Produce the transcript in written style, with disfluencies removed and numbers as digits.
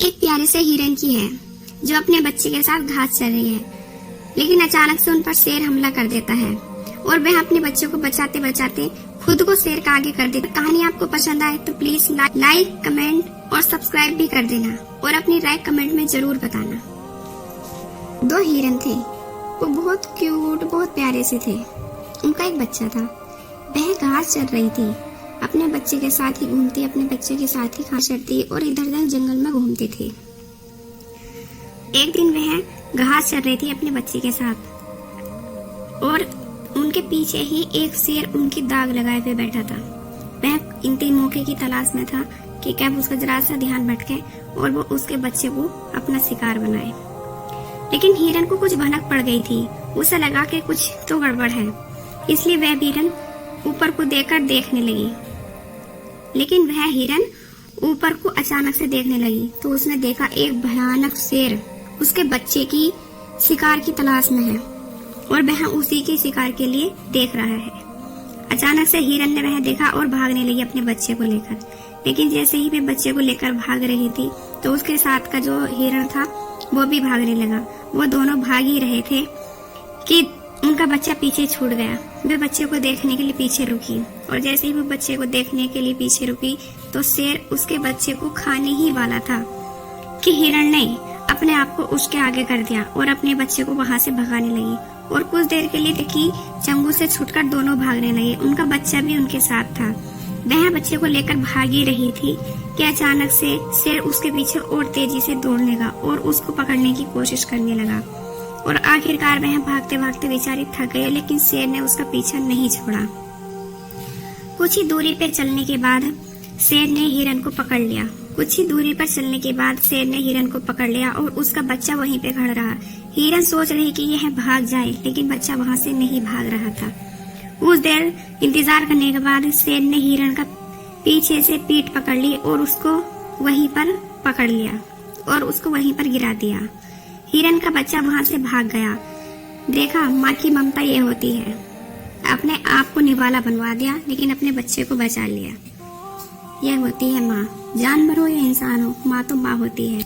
एक प्यारे से हिरन की है जो अपने बच्चे के साथ घास चर रही है, लेकिन अचानक से उन पर शेर हमला कर देता है और वह अपने बच्चे को बचाते बचाते खुद को शेर का आगे कर देता। कहानी आपको पसंद आए तो प्लीज लाइक, कमेंट और सब्सक्राइब भी कर देना और अपनी राय कमेंट में जरूर बताना। दो हिरन थे, वो बहुत क्यूट, बहुत प्यारे से थे। उनका एक बच्चा था, वह घास चर रही थी। अपने बच्चे के साथ ही घूमती, अपने बच्चे के साथ ही घास चरती और इधर उधर जंगल में घूमती थी। एक दिन वह घास चर रही थी अपने बच्चे के साथ और उनके पीछे ही एक शेर उनकी दाग लगाए हुए बैठा था। वह इंतई मौके की तलाश में था कि कब उसका जरा सा ध्यान भटके और वो उसके बच्चे को अपना शिकार बनाए। लेकिन हिरन को कुछ भनक पड़ गई थी। उसे लगा कि कुछ तो गड़बड़ है, इसलिए वह हिरन ऊपर को देखकर देखने लगी। लेकिन वह हिरन ऊपर को अचानक से देखने लगी तो उसने देखा एक भयानक शेर उसके बच्चे की शिकार की तलाश में है और वह उसी के शिकार के लिए देख रहा है। अचानक से हिरन ने वह देखा और भागने लगी अपने बच्चे को लेकर। लेकिन जैसे ही वह बच्चे को लेकर भाग रही थी तो उसके साथ का जो हिरन था वो भी भागने लगा। वो दोनों भाग ही रहे थे कि उनका बच्चा पीछे छूट गया। वे बच्चे को देखने के लिए पीछे रुकी और जैसे ही वो बच्चे को देखने के लिए पीछे रुकी तो शेर उसके बच्चे को खाने ही वाला था कि हिरण ने अपने आप को उसके आगे कर दिया और अपने बच्चे को वहां से भगाने लगी। और कुछ देर के लिए देखी चंगू से छूटकर दोनों भागने लगे। उनका बच्चा भी उनके साथ था। वह बच्चे को लेकर भागी रही थी कि अचानक से शेर उसके पीछे और तेजी से दौड़ने लगा और उसको पकड़ने की कोशिश करने लगा। और आखिरकार वह भागते भागते बेचारी थक गई, लेकिन शेर ने उसका पीछा नहीं छोड़ा। कुछ ही दूरी पर चलने के बाद शेर ने हिरन को पकड़ लिया। कुछ ही दूरी पर चलने के बाद शेर ने हिरन को पकड़ लिया और उसका बच्चा वहीं पे खड़ा रहा। हिरन सोच रही कि यह भाग जाए, लेकिन बच्चा वहां से नहीं भाग रहा था। कुछ देर इंतजार करने के बाद शेर ने हिरन का पीछे से पीठ पकड़ ली और उसको वहीं पर पकड़ लिया और उसको वहीं पर गिरा दिया। हिरन का बच्चा वहां से भाग गया। देखा, माँ की ममता ये होती है। अपने आप को निवाला बनवा दिया लेकिन अपने बच्चे को बचा लिया। यह होती है माँ। जानवर हो या इंसान हो, माँ तो माँ होती है।